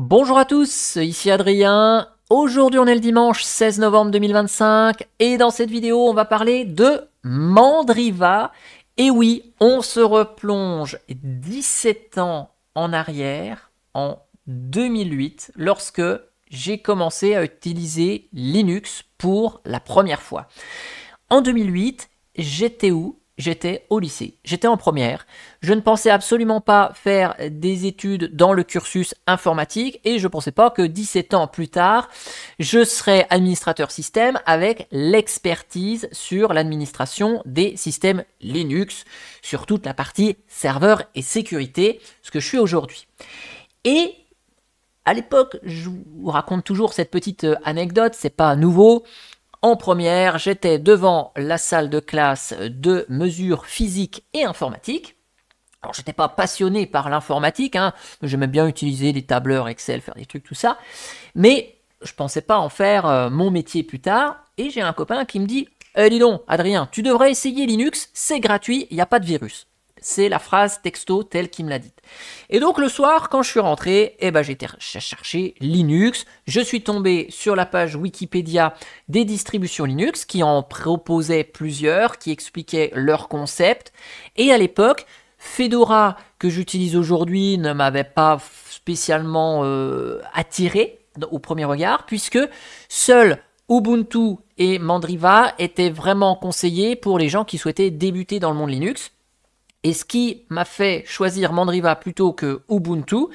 Bonjour à tous, ici Adrien. Aujourd'hui on est le dimanche 16 novembre 2025 et dans cette vidéo on va parler de Mandriva. Et oui, on se replonge 17 ans en arrière, en 2008, lorsque j'ai commencé à utiliser Linux pour la première fois. En 2008, j'étais où? J'étais au lycée, j'étais en première, je ne pensais absolument pas faire des études dans le cursus informatique et je ne pensais pas que 17 ans plus tard, je serais administrateur système avec l'expertise sur l'administration des systèmes Linux, sur toute la partie serveur et sécurité, ce que je suis aujourd'hui. Et à l'époque, je vous raconte toujours cette petite anecdote, c'est pas nouveau. En première, j'étais devant la salle de classe de mesures physiques et informatiques. Alors, j'étais pas passionné par l'informatique, j'aimais bien utiliser des tableurs Excel, faire des trucs, tout ça, mais je pensais pas en faire mon métier plus tard. Et j'ai un copain qui me dit dis donc, Adrien, tu devrais essayer Linux, c'est gratuit, il n'y a pas de virus. C'est la phrase texto telle qu'il me l'a dite. Et donc le soir, quand je suis rentré, j'ai cherché Linux. Je suis tombé sur la page Wikipédia des distributions Linux qui en proposaient plusieurs, qui expliquaient leur concept. Et à l'époque, Fedora, que j'utilise aujourd'hui, ne m'avait pas spécialement attiré au premier regard, puisque seul Ubuntu et Mandriva étaient vraiment conseillés pour les gens qui souhaitaient débuter dans le monde Linux. Et ce qui m'a fait choisir Mandriva plutôt que Ubuntu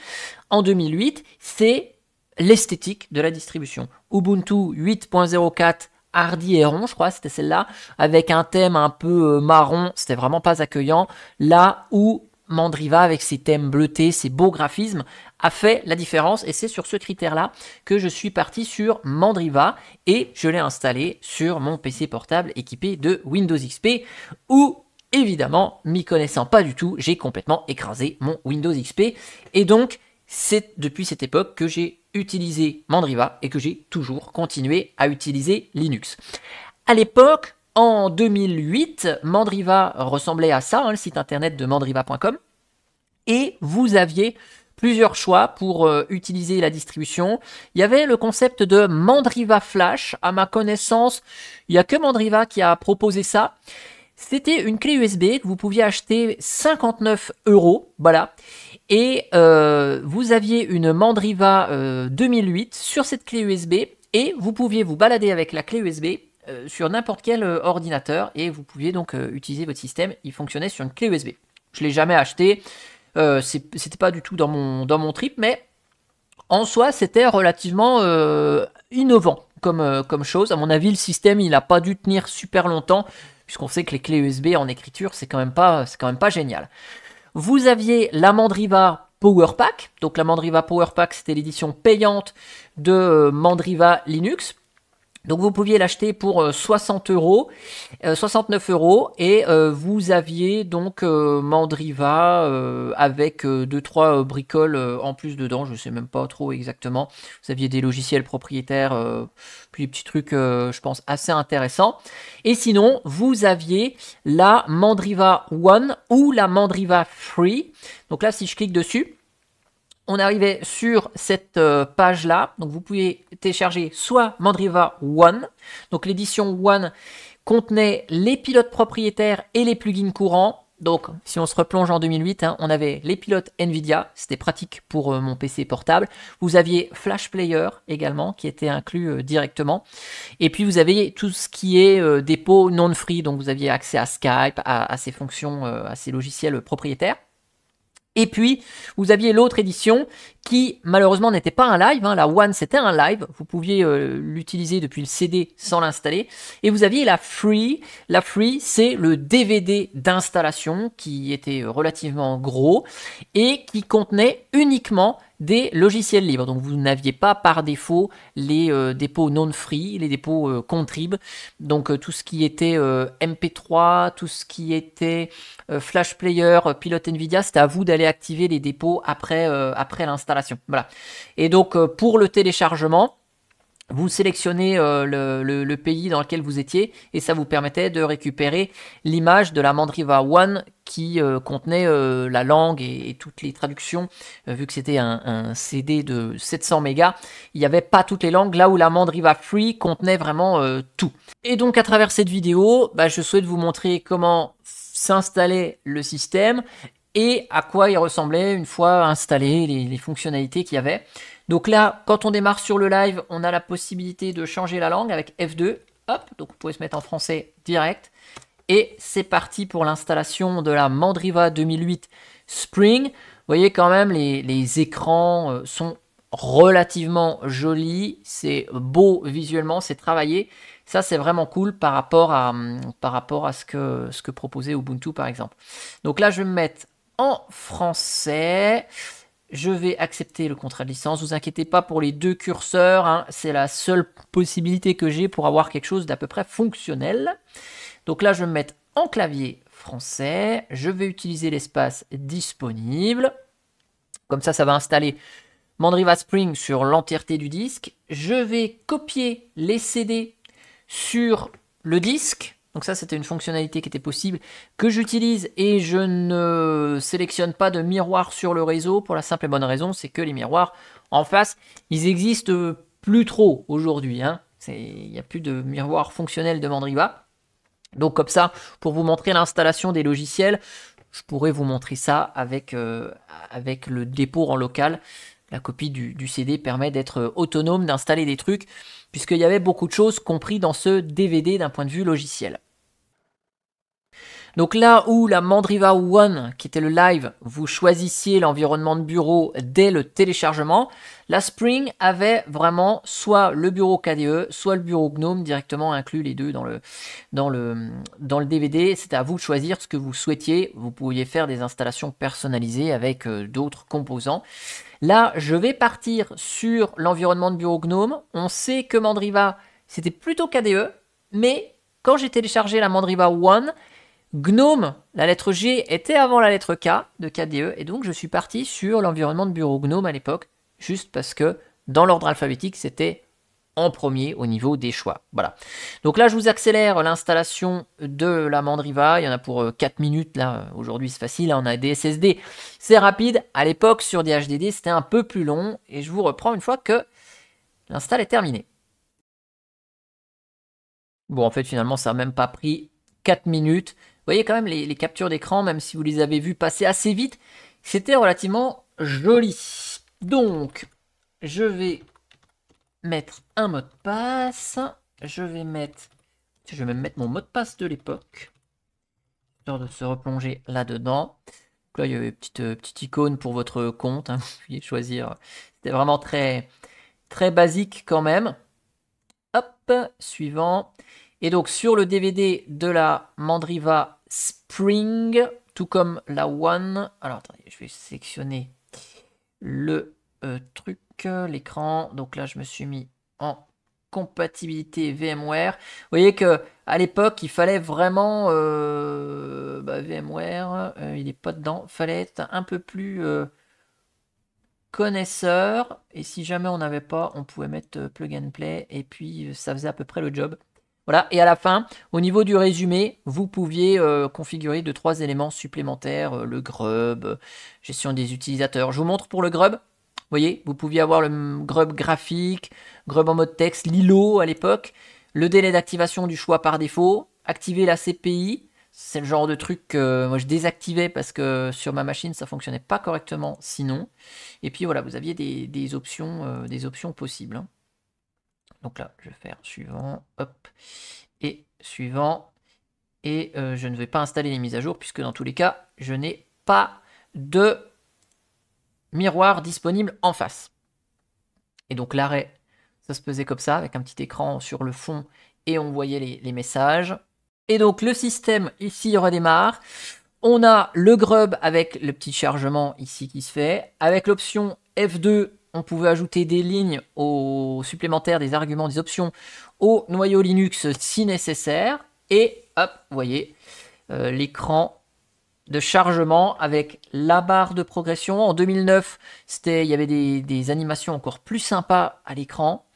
en 2008, c'est l'esthétique de la distribution. Ubuntu 8.04 Hardy et rond, je crois, c'était celle-là, avec un thème un peu marron, c'était vraiment pas accueillant. Là où Mandriva, avec ses thèmes bleutés, ses beaux graphismes, a fait la différence. Et c'est sur ce critère-là que je suis parti sur Mandriva et je l'ai installé sur mon PC portable équipé de Windows XP, où évidemment, m'y connaissant pas du tout, j'ai complètement écrasé mon Windows XP. Et donc, c'est depuis cette époque que j'ai utilisé Mandriva et que j'ai toujours continué à utiliser Linux. À l'époque, en 2008, Mandriva ressemblait à ça, le site internet de mandriva.com. Et vous aviez plusieurs choix pour utiliser la distribution. Il y avait le concept de Mandriva Flash. À ma connaissance, il n'y a que Mandriva qui a proposé ça. C'était une clé USB que vous pouviez acheter 59 €, voilà. Et vous aviez une Mandriva 2008 sur cette clé USB et vous pouviez vous balader avec la clé USB sur n'importe quel ordinateur et vous pouviez donc utiliser votre système. Il fonctionnait sur une clé USB. Je ne l'ai jamais acheté, c'était pas du tout dans mon trip, mais en soi, c'était relativement innovant comme chose. À mon avis, le système, il n'a pas dû tenir super longtemps, puisqu'on sait que les clés USB en écriture, c'est quand même pas génial. Vous aviez la Mandriva Power Pack. Donc la Mandriva Power Pack, c'était l'édition payante de Mandriva Linux. Donc vous pouviez l'acheter pour 60 €, 69 €, et vous aviez donc Mandriva avec 2-3 bricoles en plus dedans, je sais même pas trop exactement. Vous aviez des logiciels propriétaires, puis des petits trucs, je pense, assez intéressants. Et sinon, vous aviez la Mandriva One ou la Mandriva Free. Donc là, si je clique dessus, on arrivait sur cette page-là. Donc vous pouvez télécharger soit Mandriva One. Donc l'édition One contenait les pilotes propriétaires et les plugins courants. Donc si on se replonge en 2008, on avait les pilotes NVIDIA. C'était pratique pour mon PC portable. Vous aviez Flash Player également qui était inclus directement. Et puis vous avez tout ce qui est dépôt non-free. Donc vous aviez accès à Skype, à ces fonctions, à ces logiciels propriétaires. Et puis, vous aviez l'autre édition qui, malheureusement, n'était pas un live. La One, c'était un live. Vous pouviez l'utiliser depuis le CD sans l'installer. Et vous aviez la Free. La Free, c'est le DVD d'installation qui était relativement gros et qui contenait uniquement des logiciels libres. Donc vous n'aviez pas par défaut les dépôts non-free, les dépôts contrib. Donc tout ce qui était MP3, tout ce qui était Flash Player, Pilote NVIDIA, c'était à vous d'aller activer les dépôts après l'installation. Voilà. Et donc pour le téléchargement, Vous sélectionnez le pays dans lequel vous étiez et ça vous permettait de récupérer l'image de la Mandriva One qui contenait la langue et toutes les traductions. Vu que c'était un CD de 700 mégas, il n'y avait pas toutes les langues, là où la Mandriva Free contenait vraiment tout. Et donc à travers cette vidéo, je souhaite vous montrer comment s'installait le système et à quoi il ressemblait une fois installé, les fonctionnalités qu'il y avait. Donc là, quand on démarre sur le live, on a la possibilité de changer la langue avec F2. Hop, donc vous pouvez se mettre en français direct. Et c'est parti pour l'installation de la Mandriva 2008 Spring. Vous voyez quand même, les écrans sont relativement jolis. C'est beau visuellement, c'est travaillé. Ça, c'est vraiment cool par rapport à ce que proposait Ubuntu, par exemple. Donc là, je vais me mettre en français. Je vais accepter le contrat de licence. Ne vous inquiétez pas pour les deux curseurs. Hein, c'est la seule possibilité que j'ai pour avoir quelque chose d'à peu près fonctionnel. Donc là, je vais me mettre en clavier français. Je vais utiliser l'espace disponible. Comme ça, ça va installer Mandriva Spring sur l'entièreté du disque. Je vais copier les CD sur le disque. Donc ça, c'était une fonctionnalité qui était possible, que j'utilise et je ne sélectionne pas de miroir sur le réseau pour la simple et bonne raison, c'est que les miroirs en face, ils existent plus trop aujourd'hui. Hein. Il n'y a plus de miroir fonctionnel de Mandriva. Donc comme ça, pour vous montrer l'installation des logiciels, je pourrais vous montrer ça avec le dépôt en local. La copie du CD permet d'être autonome, d'installer des trucs, puisqu'il y avait beaucoup de choses compris dans ce DVD d'un point de vue logiciel. Donc là où la Mandriva One, qui était le live, vous choisissiez l'environnement de bureau dès le téléchargement, la Spring avait vraiment soit le bureau KDE, soit le bureau GNOME directement inclus les deux dans le DVD. C'était à vous de choisir ce que vous souhaitiez. Vous pouviez faire des installations personnalisées avec d'autres composants. Là, je vais partir sur l'environnement de bureau GNOME. On sait que Mandriva, c'était plutôt KDE, mais quand j'ai téléchargé la Mandriva One, GNOME, la lettre G était avant la lettre K de KDE, et donc je suis parti sur l'environnement de bureau GNOME à l'époque, juste parce que dans l'ordre alphabétique, c'était en premier au niveau des choix. Voilà. Donc là, je vous accélère l'installation de la Mandriva. Il y en a pour 4 minutes. Là, aujourd'hui, c'est facile. On a des SSD. C'est rapide. À l'époque, sur des HDD, c'était un peu plus long. Et je vous reprends une fois que l'install est terminé. Bon, en fait, finalement, ça n'a même pas pris 4 minutes. Vous voyez quand même les captures d'écran, même si vous les avez vues passer assez vite, c'était relativement joli. Donc, je vais mettre un mot de passe. Je vais même mettre mon mot de passe de l'époque, histoire de se replonger là-dedans. Là, il y avait une petite icône pour votre compte. Hein, vous pouviez choisir. C'était vraiment très, très basique quand même. Hop, suivant. Et donc sur le DVD de la Mandriva Spring, tout comme la One. Alors attendez, je vais sélectionner le truc, l'écran. Donc là, je me suis mis en compatibilité VMware. Vous voyez que à l'époque, il fallait vraiment VMware, il n'est pas dedans. Fallait être un peu plus connaisseur. Et si jamais on n'avait pas, on pouvait mettre plug and play. Et puis ça faisait à peu près le job. Voilà, et à la fin, au niveau du résumé, vous pouviez configurer 2-3 éléments supplémentaires, le grub, gestion des utilisateurs. Je vous montre pour le grub. Vous voyez, vous pouviez avoir le grub graphique, grub en mode texte, l'ILO à l'époque, le délai d'activation du choix par défaut, activer la CPI. C'est le genre de truc que moi je désactivais parce que sur ma machine ça fonctionnait pas correctement sinon. Et puis voilà, vous aviez des options possibles. Hein. Donc là, je vais faire suivant, hop, et suivant. Et je ne vais pas installer les mises à jour puisque dans tous les cas, je n'ai pas de miroir disponible en face. Et donc l'arrêt, ça se faisait comme ça, avec un petit écran sur le fond et on voyait les messages. Et donc le système ici redémarre. On a le grub avec le petit chargement ici qui se fait. Avec l'option F2, on pouvait ajouter des lignes supplémentaires, des arguments, des options au noyau Linux si nécessaire. Et hop, vous voyez l'écran de chargement avec la barre de progression. En 2009, il y avait des animations encore plus sympas à l'écran.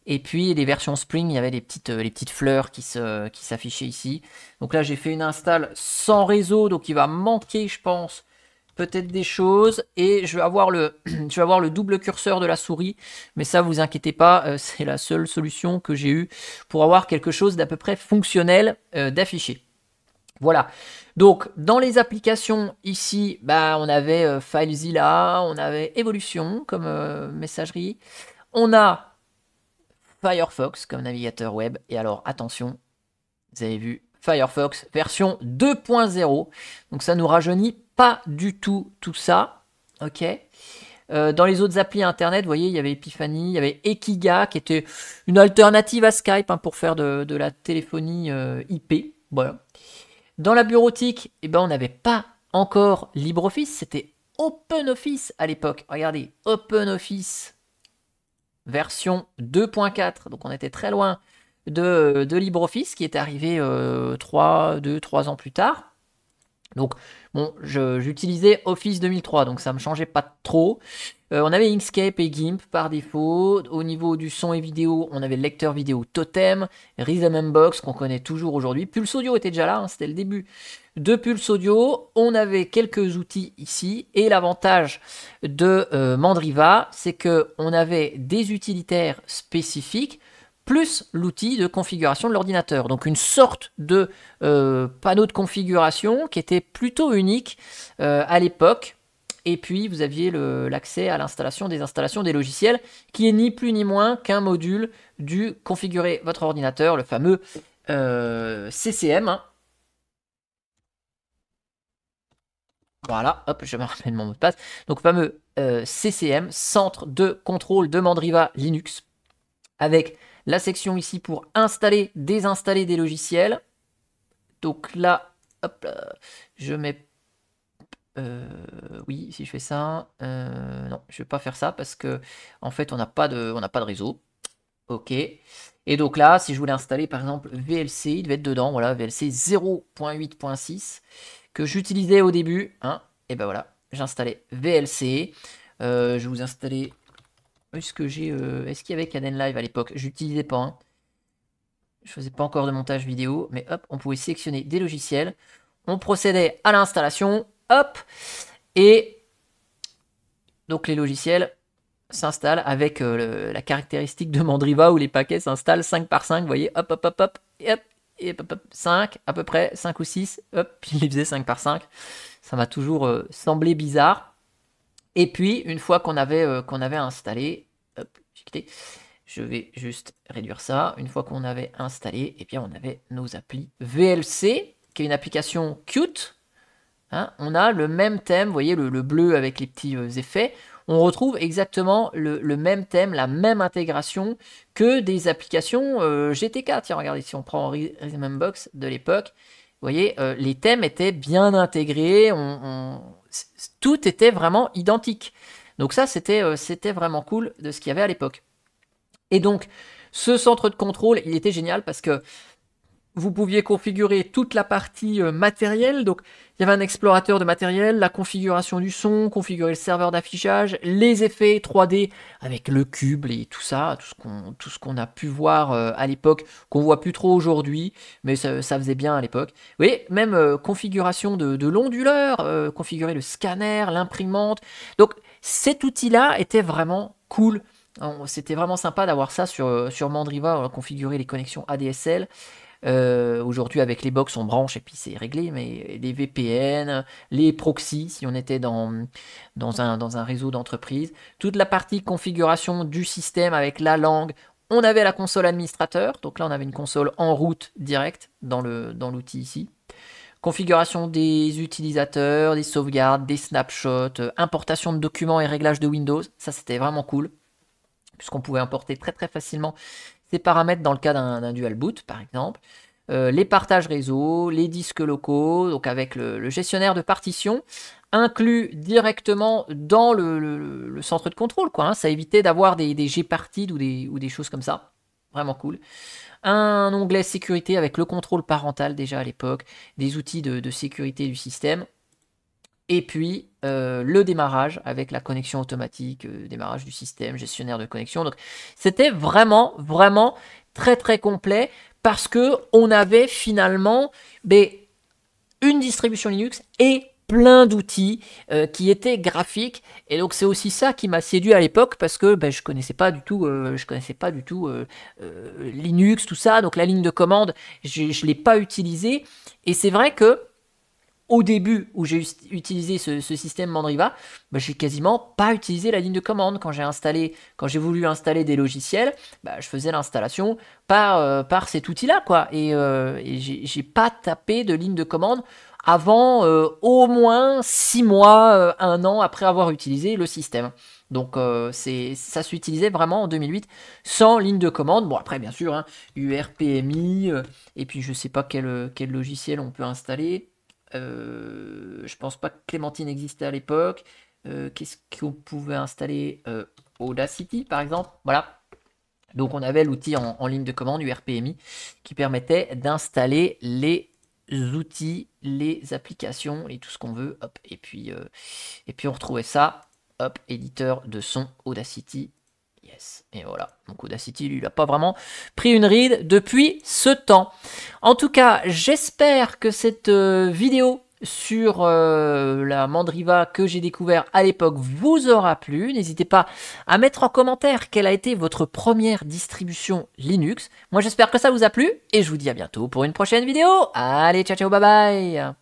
Et puis les versions Spring, il y avait les petites fleurs qui s'affichaient ici. Donc là, j'ai fait une install sans réseau, donc il va manquer, je pense, peut-être des choses. Et je vais avoir je vais avoir le double curseur de la souris. Mais ça, vous inquiétez pas, c'est la seule solution que j'ai eue pour avoir quelque chose d'à peu près fonctionnel d'affiché. Voilà. Donc, dans les applications, ici, bah, on avait FileZilla, on avait Evolution comme messagerie. On a Firefox comme navigateur web. Et alors, attention, vous avez vu, Firefox version 2.0. Donc, ça nous rajeunit pas du tout ça. Ok. Dans les autres applis internet, vous voyez, il y avait Epiphany, il y avait Ekiga, qui était une alternative à Skype hein, pour faire de la téléphonie IP. Voilà. Dans la bureautique, eh ben, on n'avait pas encore LibreOffice, c'était OpenOffice à l'époque. Regardez, OpenOffice version 2.4, donc on était très loin de LibreOffice qui est arrivé 3 ans plus tard. Donc, bon, j'utilisais Office 2003, donc ça ne me changeait pas trop. On avait Inkscape et GIMP par défaut. Au niveau du son et vidéo, on avait le lecteur vidéo Totem, Rhythmbox qu'on connaît toujours aujourd'hui. Pulse Audio était déjà là, hein, c'était le début de Pulse Audio. On avait quelques outils ici. Et l'avantage de Mandriva, c'est qu'on avait des utilitaires spécifiques plus l'outil de configuration de l'ordinateur. Donc une sorte de panneau de configuration qui était plutôt unique à l'époque. Et puis vous aviez l'accès à l'installation des logiciels, qui est ni plus ni moins qu'un module du configurer votre ordinateur, le fameux CCM. Hein. Voilà, hop, je me rappelle mon mot de passe. Donc fameux CCM, centre de contrôle de Mandriva Linux, avec la section ici pour installer, désinstaller des logiciels. Donc là, hop là, je mets... oui, si je fais ça... non, je ne vais pas faire ça parce que en fait, on n'a pas de réseau. Ok. Et donc là, si je voulais installer par exemple VLC, il devait être dedans. Voilà, VLC 0.8.6 que j'utilisais au début. Hein, et ben voilà, j'installais VLC. Je vais vous installer... Est-ce qu'il y avait Kdenlive à l'époque? J'utilisais pas. Hein. Je faisais pas encore de montage vidéo, mais hop, on pouvait sélectionner des logiciels. On procédait à l'installation, hop, et donc les logiciels s'installent avec la caractéristique de Mandriva où les paquets s'installent 5 par 5, vous voyez, hop, hop, hop, hop, et hop, et hop, hop, 5 à peu près, 5 ou 6, hop, puis il les faisait 5 par 5. Ça m'a toujours semblé bizarre. Et puis, une fois qu'on avait installé, hop, j'ai quitté. Je vais juste réduire ça. Une fois qu'on avait installé, et bien on avait nos applis VLC, qui est une application cute. Hein, on a le même thème, vous voyez le bleu avec les petits effets. On retrouve exactement le même thème, la même intégration que des applications GTK. Tiens, regardez, si on prend Rhythmbox de l'époque, vous voyez, les thèmes étaient bien intégrés. Tout était vraiment identique. Donc ça, c'était vraiment cool de ce qu'il y avait à l'époque. Et donc, ce centre de contrôle, il était génial parce que vous pouviez configurer toute la partie matérielle. Donc, il y avait un explorateur de matériel, la configuration du son, configurer le serveur d'affichage, les effets 3D avec le cube et tout ça, tout ce qu'on a pu voir à l'époque, qu'on voit plus trop aujourd'hui, mais ça faisait bien à l'époque. Vous voyez, même configuration de l'onduleur, configurer le scanner, l'imprimante. Donc, cet outil-là était vraiment cool. C'était vraiment sympa d'avoir ça sur Mandriva, configurer les connexions ADSL. Aujourd'hui, avec les box, on branche et puis c'est réglé, mais les VPN, les proxys, si on était dans un réseau d'entreprise, toute la partie configuration du système avec la langue, on avait la console administrateur, donc là on avait une console en route directe dans l'outil ici. Configuration des utilisateurs, des sauvegardes, des snapshots, importation de documents et réglage de Windows, ça c'était vraiment cool, puisqu'on pouvait importer très très facilement ces paramètres dans le cas d'un dual boot par exemple, les partages réseau, les disques locaux, donc avec le gestionnaire de partition inclus directement dans le centre de contrôle, quoi, hein. Ça évitait d'avoir des gpartides ou des choses comme ça, vraiment cool. Un onglet sécurité avec le contrôle parental déjà à l'époque, des outils de sécurité du système. Et puis le démarrage avec la connexion automatique, démarrage du système, gestionnaire de connexion. Donc c'était vraiment, vraiment très très complet parce que on avait finalement une distribution Linux et plein d'outils qui étaient graphiques, et donc c'est aussi ça qui m'a séduit à l'époque parce que je connaissais pas du tout Linux, tout ça, donc la ligne de commande je l'ai pas utilisée, et c'est vrai que au début où j'ai utilisé ce système Mandriva, j'ai quasiment pas utilisé la ligne de commande. Quand j'ai voulu installer des logiciels, je faisais l'installation par cet outil-là, quoi. Et j'ai pas tapé de ligne de commande avant au moins 6 mois, 1 an après avoir utilisé le système. Donc ça s'utilisait vraiment en 2008 sans ligne de commande. Bon, après bien sûr, hein, URPMI, et puis je sais pas quel logiciel on peut installer. Je pense pas que Clémentine existait à l'époque. Qu'est-ce qu'on pouvait installer? Audacity par exemple. Voilà. Donc on avait l'outil en ligne de commande URPMI qui permettait d'installer les outils, les applications et tout ce qu'on veut. Hop, et puis on retrouvait ça. Hop, éditeur de son Audacity. Yes, et voilà. Donc Audacity, lui, il n'a pas vraiment pris une ride depuis ce temps. En tout cas, j'espère que cette vidéo sur la Mandriva que j'ai découvert à l'époque vous aura plu. N'hésitez pas à mettre en commentaire quelle a été votre première distribution Linux. Moi, j'espère que ça vous a plu et je vous dis à bientôt pour une prochaine vidéo. Allez, ciao, ciao, bye bye.